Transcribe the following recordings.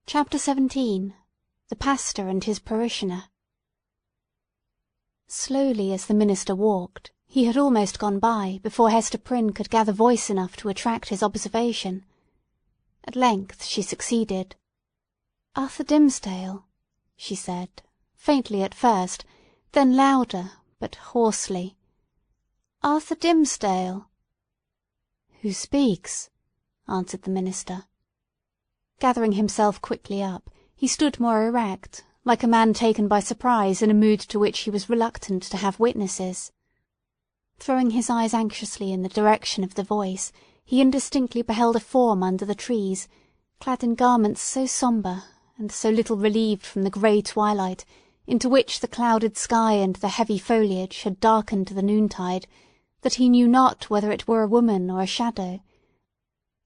Chapter 17. The Pastor and His Parishioner. Slowly as the minister walked, he had almost gone by before Hester Prynne could gather voice enough to attract his observation. At length she succeeded. "Arthur Dimmesdale," she said, faintly at first, then louder, but hoarsely. "Arthur Dimmesdale." "Who speaks?" answered the minister. Gathering himself quickly up, he stood more erect, like a man taken by surprise in a mood to which he was reluctant to have witnesses. Throwing his eyes anxiously in the direction of the voice, he indistinctly beheld a form under the trees, clad in garments so sombre, and so little relieved from the grey twilight into which the clouded sky and the heavy foliage had darkened the noontide, that he knew not whether it were a woman or a shadow.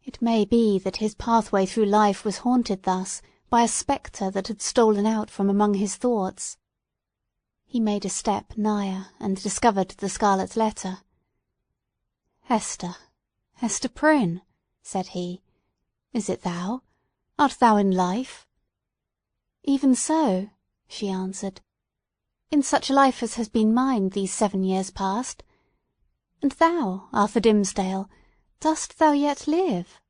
It may be that his pathway through life was haunted thus by a spectre that had stolen out from among his thoughts. He made a step nigher, and discovered the scarlet letter. "Hester, Hester Prynne," said he, "is it thou? Art thou in life?" "Even so," she answered. "In such a life as has been mine these 7 years past. And thou, Arthur Dimmesdale, dost thou yet live?"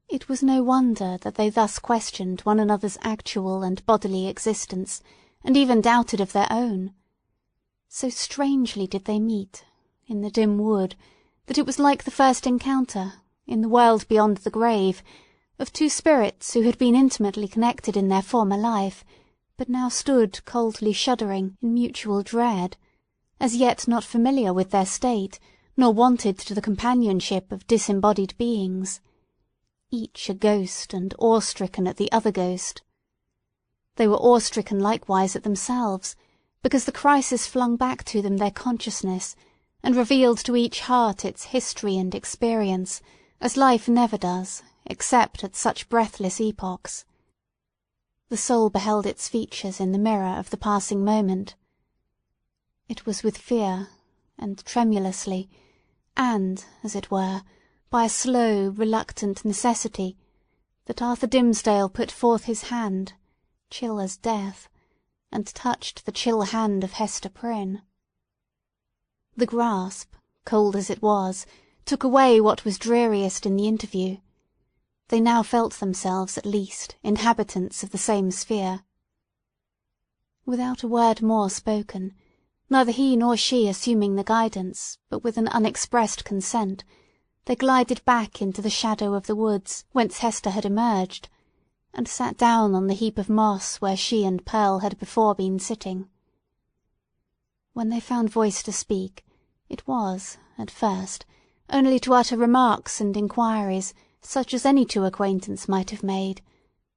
It was no wonder that they thus questioned one another's actual and bodily existence, and even doubted of their own. So strangely did they meet, in the dim wood, that it was like the first encounter, in the world beyond the grave, of two spirits who had been intimately connected in their former life, but now stood coldly shuddering in mutual dread, as yet not familiar with their state, nor wonted to the companionship of disembodied beings. Each a ghost, and awe-stricken at the other ghost. They were awe-stricken likewise at themselves, because the crisis flung back to them their consciousness, and revealed to each heart its history and experience, as life never does, except at such breathless epochs. The soul beheld its features in the mirror of the passing moment. It was with fear, and tremulously, and, as it were, by a slow, reluctant necessity, that Arthur Dimmesdale put forth his hand, chill as death, and touched the chill hand of Hester Prynne. The grasp, cold as it was, took away what was dreariest in the interview. They now felt themselves, at least, inhabitants of the same sphere. Without a word more spoken, neither he nor she assuming the guidance, but with an unexpressed consent, they glided back into the shadow of the woods whence Hester had emerged, and sat down on the heap of moss where she and Pearl had before been sitting. When they found voice to speak, it was, at first, only to utter remarks and inquiries such as any two acquaintance might have made,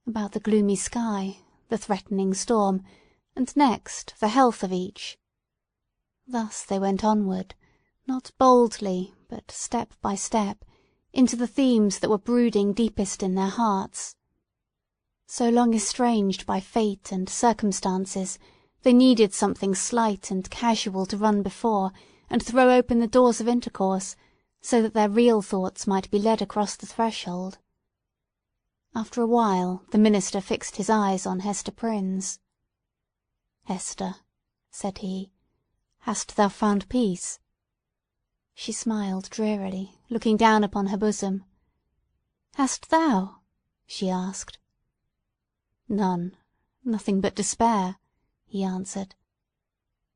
about the gloomy sky, the threatening storm, and next the health of each. Thus they went onward, not boldly, but step by step, into the themes that were brooding deepest in their hearts. So long estranged by fate and circumstances, they needed something slight and casual to run before, and throw open the doors of intercourse, so that their real thoughts might be led across the threshold. After a while the minister fixed his eyes on Hester Prynne's. "Hester," said he, "hast thou found peace?" She smiled drearily, looking down upon her bosom. "Hast thou?" she asked. "None. Nothing but despair," he answered.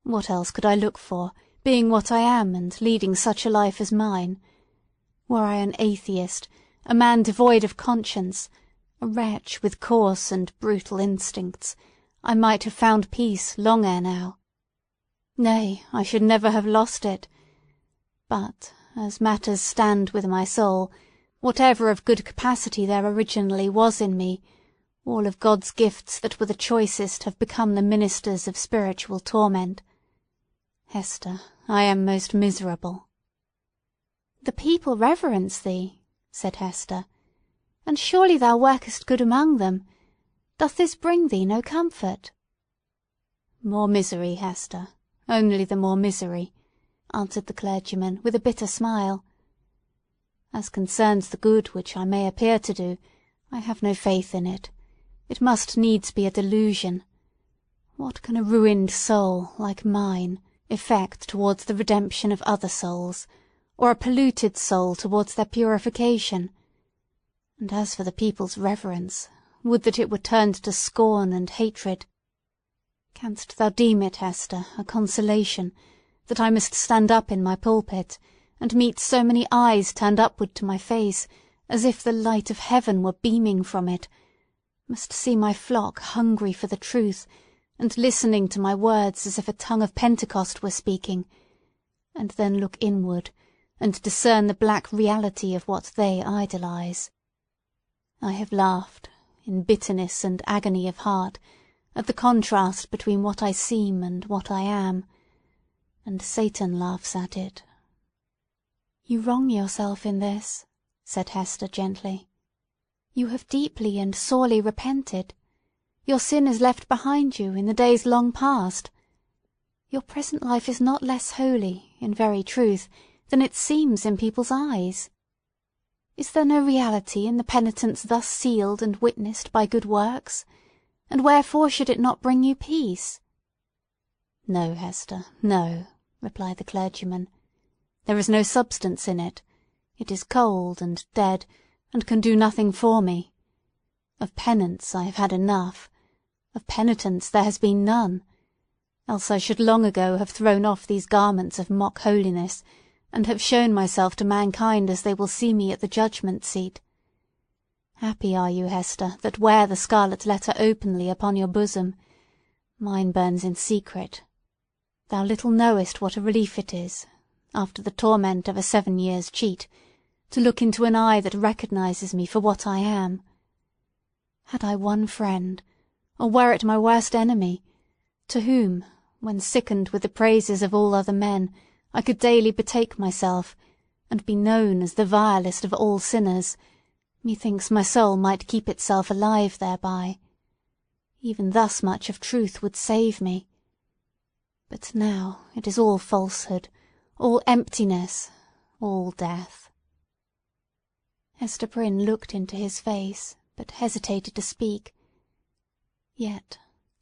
"What else could I look for, being what I am and leading such a life as mine? Were I an atheist, a man devoid of conscience, a wretch with coarse and brutal instincts, I might have found peace long ere now. Nay, I should never have lost it. But, as matters stand with my soul, whatever of good capacity there originally was in me, all of God's gifts that were the choicest have become the ministers of spiritual torment. Hester, I am most miserable." "The people reverence thee," said Hester, "and surely thou workest good among them. Doth this bring thee no comfort?" "More misery, Hester, only the more misery," answered the clergyman with a bitter smile. "As concerns the good which I may appear to do, I have no faith in it, It must needs be a delusion. What can a ruined soul, like mine, effect towards the redemption of other souls, or a polluted soul towards their purification? And as for the people's reverence, would that it were turned to scorn and hatred. Canst thou deem it, Hester, a consolation, that I must stand up in my pulpit, and meet so many eyes turned upward to my face, as if the light of heaven were beaming from it, must see my flock hungry for the truth, and listening to my words as if a tongue of Pentecost were speaking, and then look inward, and discern the black reality of what they idolize? I have laughed, in bitterness and agony of heart, at the contrast between what I seem and what I am, and Satan laughs at it. "You wrong yourself in this," said Hester gently. "You have deeply and sorely repented. Your sin is left behind you in the days long past. Your present life is not less holy, in very truth, than it seems in people's eyes. Is there no reality in the penitence thus sealed and witnessed by good works? And wherefore should it not bring you peace?" "No, Hester, no," replied the clergyman. "There is no substance in it. It is cold and dead, and can do nothing for me. Of penance I have had enough. Of penitence there has been none. Else I should long ago have thrown off these garments of mock holiness, and have shown myself to mankind as they will see me at the judgment seat. Happy are you, Hester, that wear the scarlet letter openly upon your bosom. Mine burns in secret. Thou little knowest what a relief it is, after the torment of a 7 years' cheat, to look into an eye that recognizes me for what I am. Had I one friend, or were it my worst enemy, to whom, when sickened with the praises of all other men, I could daily betake myself, and be known as the vilest of all sinners, methinks my soul might keep itself alive thereby. Even thus much of truth would save me. But now it is all falsehood, all emptiness, all death." Hester Prynne looked into his face, but hesitated to speak. Yet,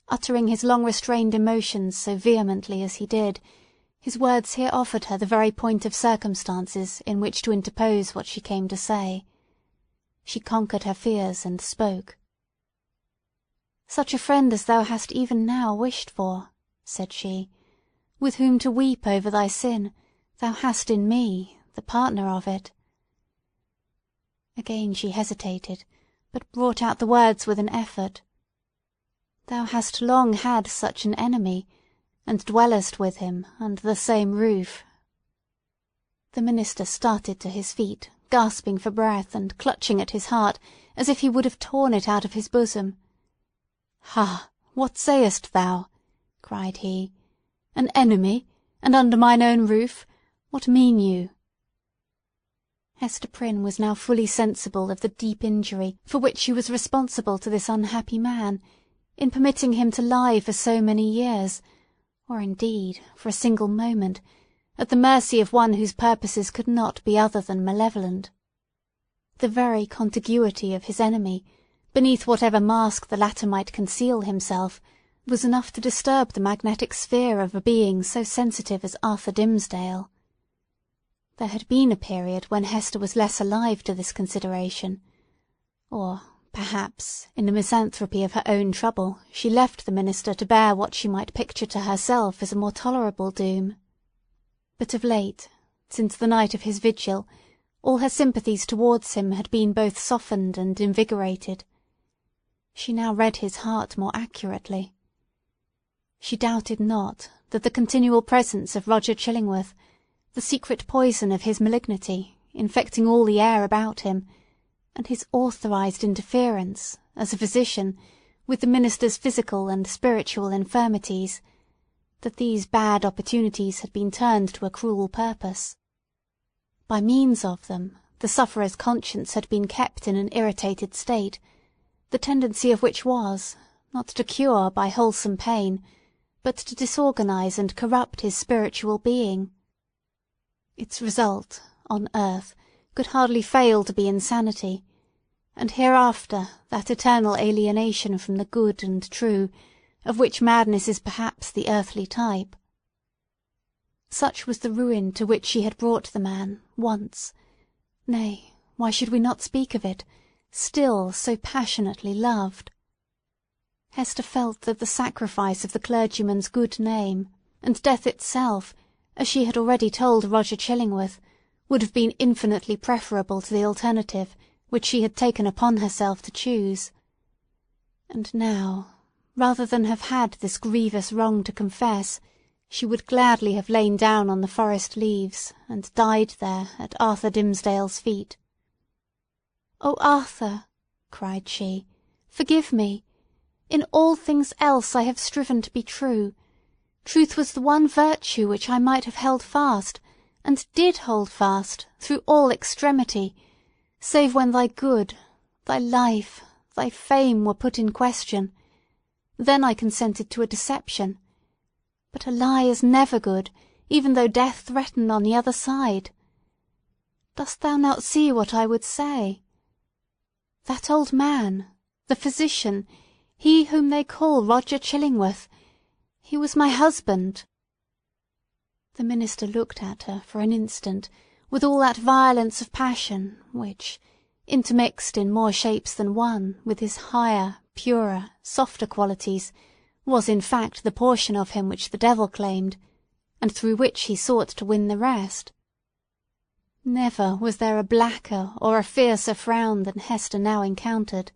uttering his long-restrained emotions so vehemently as he did, his words here offered her the very point of circumstances in which to interpose what she came to say. She conquered her fears and spoke. "Such a friend as thou hast even now wished for," said she, "with whom to weep over thy sin, thou hast in me, the partner of it." Again she hesitated, but brought out the words with an effort. "Thou hast long had such an enemy, and dwellest with him under the same roof." The minister started to his feet, gasping for breath, and clutching at his heart, as if he would have torn it out of his bosom. "Ha! What sayest thou?" cried he. "An enemy, and under mine own roof? What mean you?" Hester Prynne was now fully sensible of the deep injury for which she was responsible to this unhappy man, in permitting him to lie for so many years, or indeed, for a single moment, at the mercy of one whose purposes could not be other than malevolent. The very contiguity of his enemy, beneath whatever mask the latter might conceal himself, was enough to disturb the magnetic sphere of a being so sensitive as Arthur Dimmesdale. There had been a period when Hester was less alive to this consideration, or, perhaps, in the misanthropy of her own trouble, she left the minister to bear what she might picture to herself as a more tolerable doom. But of late, since the night of his vigil, all her sympathies towards him had been both softened and invigorated. She now read his heart more accurately. She doubted not that the continual presence of Roger Chillingworth, the secret poison of his malignity, infecting all the air about him, and his authorized interference, as a physician, with the minister's physical and spiritual infirmities, that these bad opportunities had been turned to a cruel purpose. By means of them, the sufferer's conscience had been kept in an irritated state, the tendency of which was, not to cure by wholesome pain, but to disorganize and corrupt his spiritual being. Its result, on earth, could hardly fail to be insanity, and hereafter that eternal alienation from the good and true, of which madness is perhaps the earthly type. Such was the ruin to which she had brought the man, once, nay, why should we not speak of it, still so passionately loved? Hester felt that the sacrifice of the clergyman's good name, and death itself, as she had already told Roger Chillingworth, would have been infinitely preferable to the alternative which she had taken upon herself to choose. And now, rather than have had this grievous wrong to confess, she would gladly have lain down on the forest leaves, and died there at Arthur Dimmesdale's feet. "Oh, Arthur," cried she, "forgive me! In all things else I have striven to be true. Truth was the one virtue which I might have held fast, and did hold fast, through all extremity, save when thy good, thy life, thy fame were put in question. Then I consented to a deception. But a lie is never good, even though death threaten on the other side. Dost thou not see what I would say? That old man, the physician, he whom they call Roger Chillingworth, he was my husband." The minister looked at her for an instant with all that violence of passion which, intermixed in more shapes than one with his higher, purer, softer qualities, was in fact the portion of him which the devil claimed, and through which he sought to win the rest. Never was there a blacker or a fiercer frown than Hester now encountered.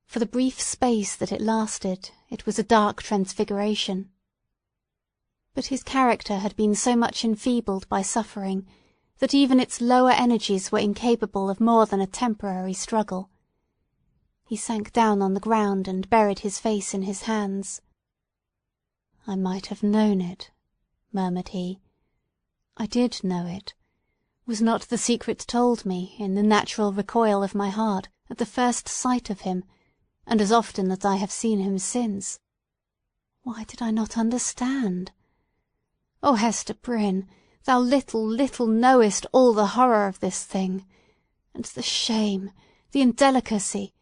For the brief space that it lasted, it was a dark transfiguration. But his character had been so much enfeebled by suffering that even its lower energies were incapable of more than a temporary struggle. He sank down on the ground and buried his face in his hands. "I might have known it," murmured he. "I did know it. Was not the secret told me in the natural recoil of my heart at the first sight of him, and as often that I have seen him since? Why did I not understand? Oh, Hester Prynne, thou little, little knowest all the horror of this thing, and the shame, the indelicacy,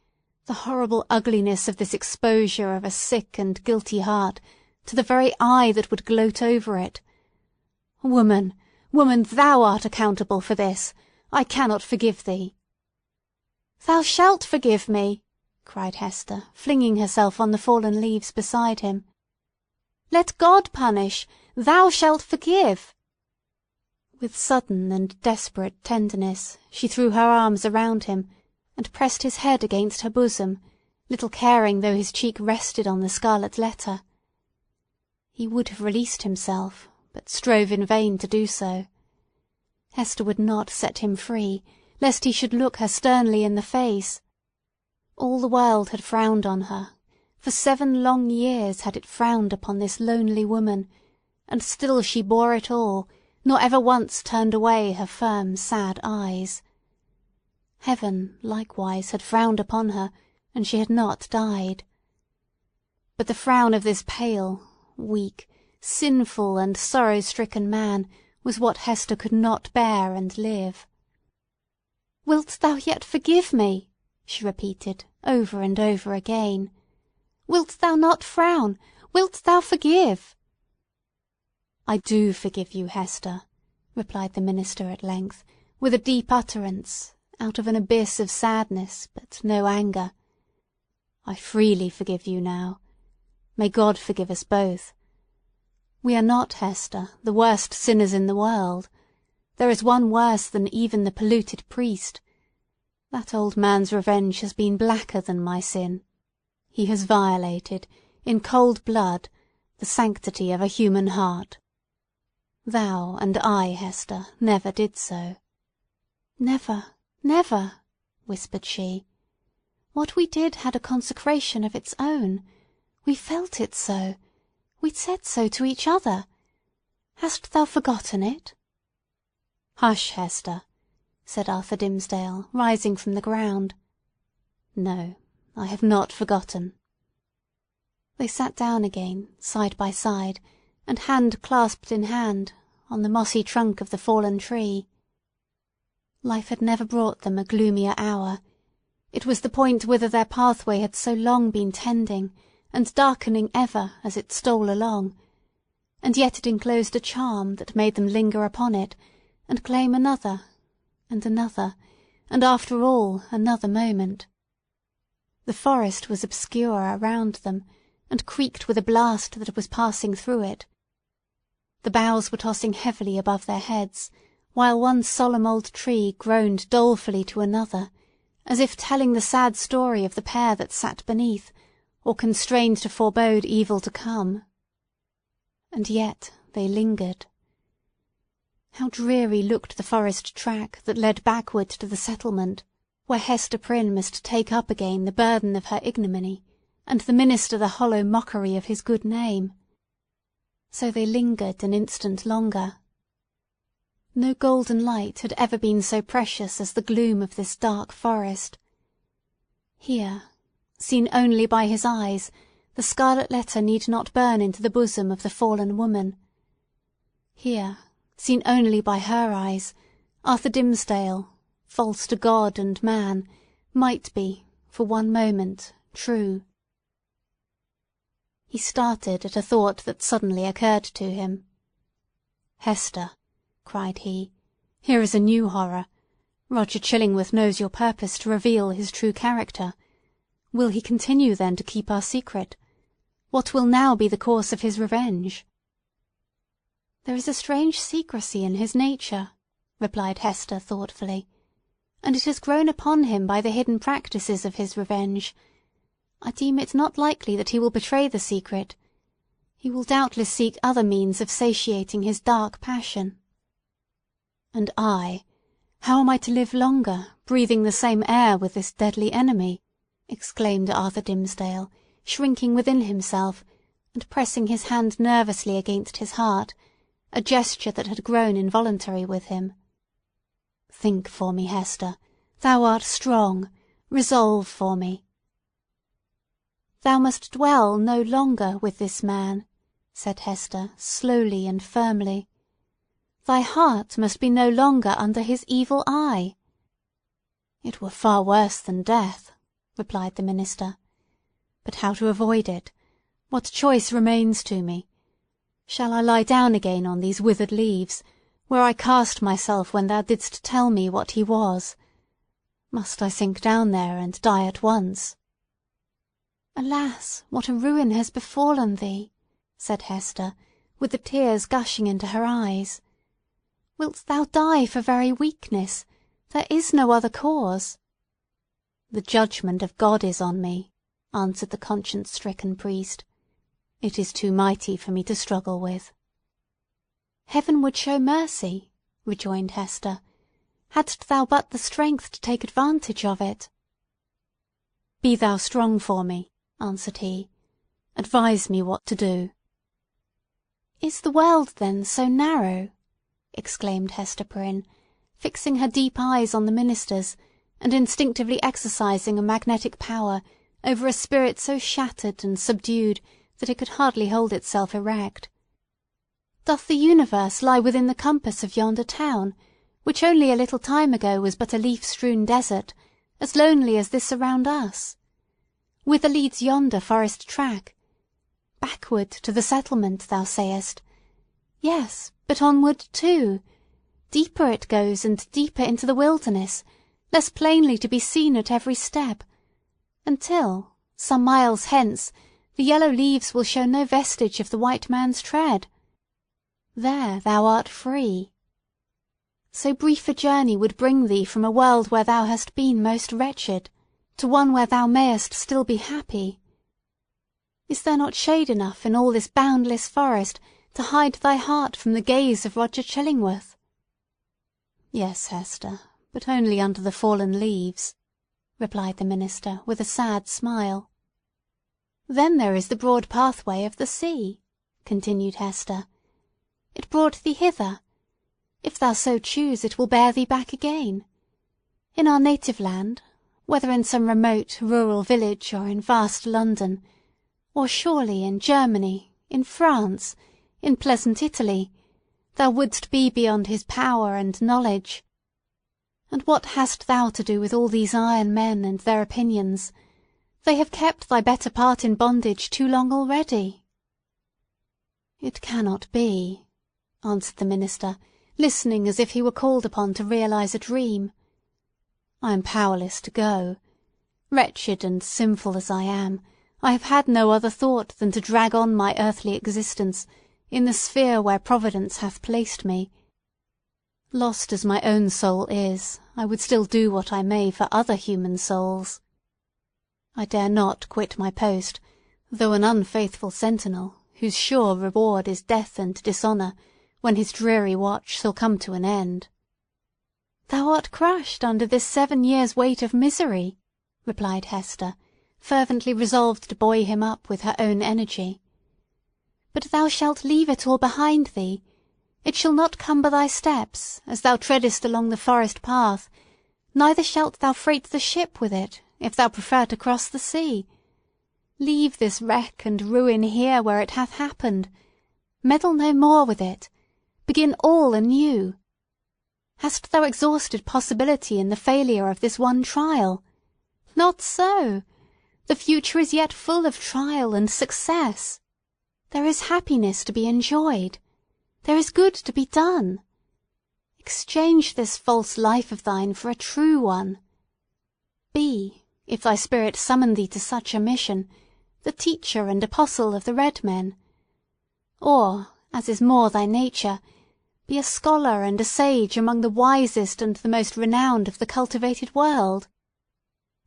the horrible ugliness of this exposure of a sick and guilty heart to the very eye that would gloat over it. Woman, woman, thou art accountable for this. I cannot forgive thee." "Thou shalt forgive me!" cried Hester, flinging herself on the fallen leaves beside him. "Let God punish! Thou shalt forgive!" With sudden and desperate tenderness she threw her arms around him, and pressed his head against her bosom, little caring though his cheek rested on the scarlet letter. He would have released himself, but strove in vain to do so. Hester would not set him free, lest he should look her sternly in the face. All the world had frowned on her. For 7 long years had it frowned upon this lonely woman, and still she bore it all, nor ever once turned away her firm, sad eyes. Heaven, likewise, had frowned upon her, and she had not died. But the frown of this pale, weak, sinful, and sorrow-stricken man was what Hester could not bear and live. "Wilt thou yet forgive me?" she repeated, over and over again. "Wilt thou not frown? Wilt thou forgive?" "I do forgive you, Hester," replied the minister at length, with a deep utterance, out of an abyss of sadness, but no anger. "I freely forgive you now. May God forgive us both. We are not, Hester, the worst sinners in the world. There is one worse than even the polluted priest. That old man's revenge has been blacker than my sin. He has violated, in cold blood, the sanctity of a human heart. Thou and I, Hester, never did so." "Never, never," whispered she. "What we did had a consecration of its own. We felt it so. We said so to each other. Hast thou forgotten it?" "Hush, Hester," said Arthur Dimmesdale, rising from the ground. "No, I have not forgotten." They sat down again, side by side, and hand clasped in hand, on the mossy trunk of the fallen tree. Life had never brought them a gloomier hour, It was the point whither their pathway had so long been tending, and darkening ever as it stole along, and yet it enclosed a charm that made them linger upon it, and claim another, and another, and after all another moment. The forest was obscure around them, and creaked with a blast that was passing through it. The boughs were tossing heavily above their heads, while one solemn old tree groaned dolefully to another, as if telling the sad story of the pair that sat beneath, or constrained to forebode evil to come. And yet they lingered. How dreary looked the forest track that led backward to the settlement, where Hester Prynne must take up again the burden of her ignominy, and the minister the hollow mockery of his good name. So they lingered an instant longer. No golden light had ever been so precious as the gloom of this dark forest. Here, seen only by his eyes, the scarlet letter need not burn into the bosom of the fallen woman. Here, seen only by her eyes, Arthur Dimmesdale, false to God and man, might be, for one moment, true. He started at a thought that suddenly occurred to him. "Hester," cried he, "here is a new horror. Roger Chillingworth knows your purpose to reveal his true character. Will he continue then to keep our secret? What will now be the course of his revenge?" "There is a strange secrecy in his nature," replied Hester thoughtfully, "and it has grown upon him by the hidden practices of his revenge. I deem it not likely that he will betray the secret. He will doubtless seek other means of satiating his dark passion." "And how am I to live longer, breathing the same air with this deadly enemy?" exclaimed Arthur Dimmesdale, shrinking within himself, and pressing his hand nervously against his heart, a gesture that had grown involuntary with him. "Think for me, Hester. Thou art strong. Resolve for me." "Thou must dwell no longer with this man," said Hester, slowly and firmly. "Thy heart must be no longer under his evil eye." "It were far worse than death," replied the minister. "But how to avoid it? What choice remains to me? Shall I lie down again on these withered leaves, where I cast myself when thou didst tell me what he was? Must I sink down there and die at once?" "Alas, what a ruin has befallen thee!" said Hester, with the tears gushing into her eyes. "Wilt thou die for very weakness? There is no other cause." "The judgment of God is on me," answered the conscience-stricken priest. "It is too mighty for me to struggle with." "Heaven would show mercy," rejoined Hester, "hadst thou but the strength to take advantage of it." "Be thou strong for me," answered he. "Advise me what to do." "Is the world, then, so narrow?" exclaimed Hester Prynne, fixing her deep eyes on the minister's, and instinctively exercising a magnetic power over a spirit so shattered and subdued that it could hardly hold itself erect. "Doth the universe lie within the compass of yonder town, which only a little time ago was but a leaf-strewn desert, as lonely as this around us? Whither leads yonder forest track? Backward to the settlement, thou sayest. Yes, but onward too. Deeper it goes, and deeper into the wilderness, less plainly to be seen at every step, until, some miles hence, the yellow leaves will show no vestige of the white man's tread. There thou art free. So brief a journey would bring thee from a world where thou hast been most wretched, to one where thou mayest still be happy. Is there not shade enough in all this boundless forest to hide thy heart from the gaze of Roger Chillingworth?" "Yes, Hester, but only under the fallen leaves," replied the minister with a sad smile. "Then there is the broad pathway of the sea," continued Hester. "It brought thee hither. If thou so choose, it will bear thee back again. In our native land, whether in some remote rural village or in vast London, or surely in Germany, in France, in pleasant Italy, thou wouldst be beyond his power and knowledge. And what hast thou to do with all these iron men and their opinions? They have kept thy better part in bondage too long already." "It cannot be," answered the minister, listening as if he were called upon to realize a dream. "I am powerless to go. Wretched and sinful as I am, I have had no other thought than to drag on my earthly existence in the sphere where Providence hath placed me. Lost as my own soul is, I would still do what I may for other human souls. I dare not quit my post, though an unfaithful sentinel, whose sure reward is death and dishonour, when his dreary watch shall come to an end." "Thou art crushed under this 7 years' weight of misery," replied Hester, fervently resolved to buoy him up with her own energy. "But thou shalt leave it all behind thee. It shall not cumber thy steps, as thou treadest along the forest path, neither shalt thou freight the ship with it, if thou prefer to cross the sea. Leave this wreck and ruin here where it hath happened. Meddle no more with it. Begin all anew. Hast thou exhausted possibility in the failure of this one trial? Not so. The future is yet full of trial and success. There is happiness to be enjoyed. There is good to be done. Exchange this false life of thine for a true one. Be, if thy spirit summon thee to such a mission, the teacher and apostle of the red men. Or, as is more thy nature, be a scholar and a sage among the wisest and the most renowned of the cultivated world.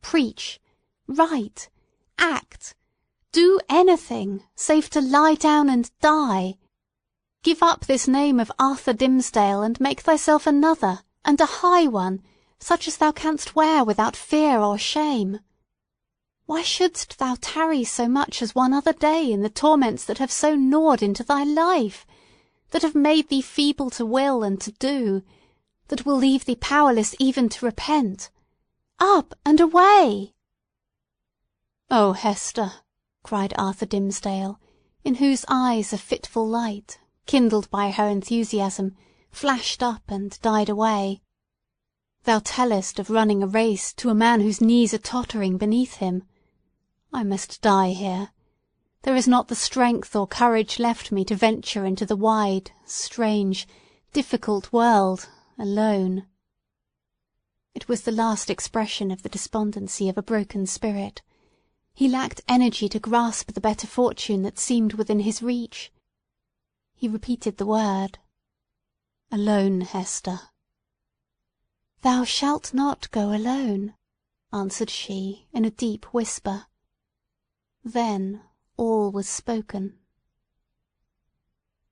Preach, write, act, do anything, save to lie down and die. Give up this name of Arthur Dimmesdale, and make thyself another, and a high one, such as thou canst wear without fear or shame. Why shouldst thou tarry so much as one other day in the torments that have so gnawed into thy life, that have made thee feeble to will and to do, that will leave thee powerless even to repent? Up and away!" "Oh, Hester!" cried Arthur Dimmesdale, in whose eyes a fitful light, kindled by her enthusiasm, flashed up and died away. "Thou tellest of running a race to a man whose knees are tottering beneath him. I must die here. There is not the strength or courage left me to venture into the wide, strange, difficult world alone." It was the last expression of the despondency of a broken spirit. He lacked energy to grasp the better fortune that seemed within his reach. He repeated the word. "Alone, Hester." "Thou shalt not go alone," answered she in a deep whisper. Then all was spoken.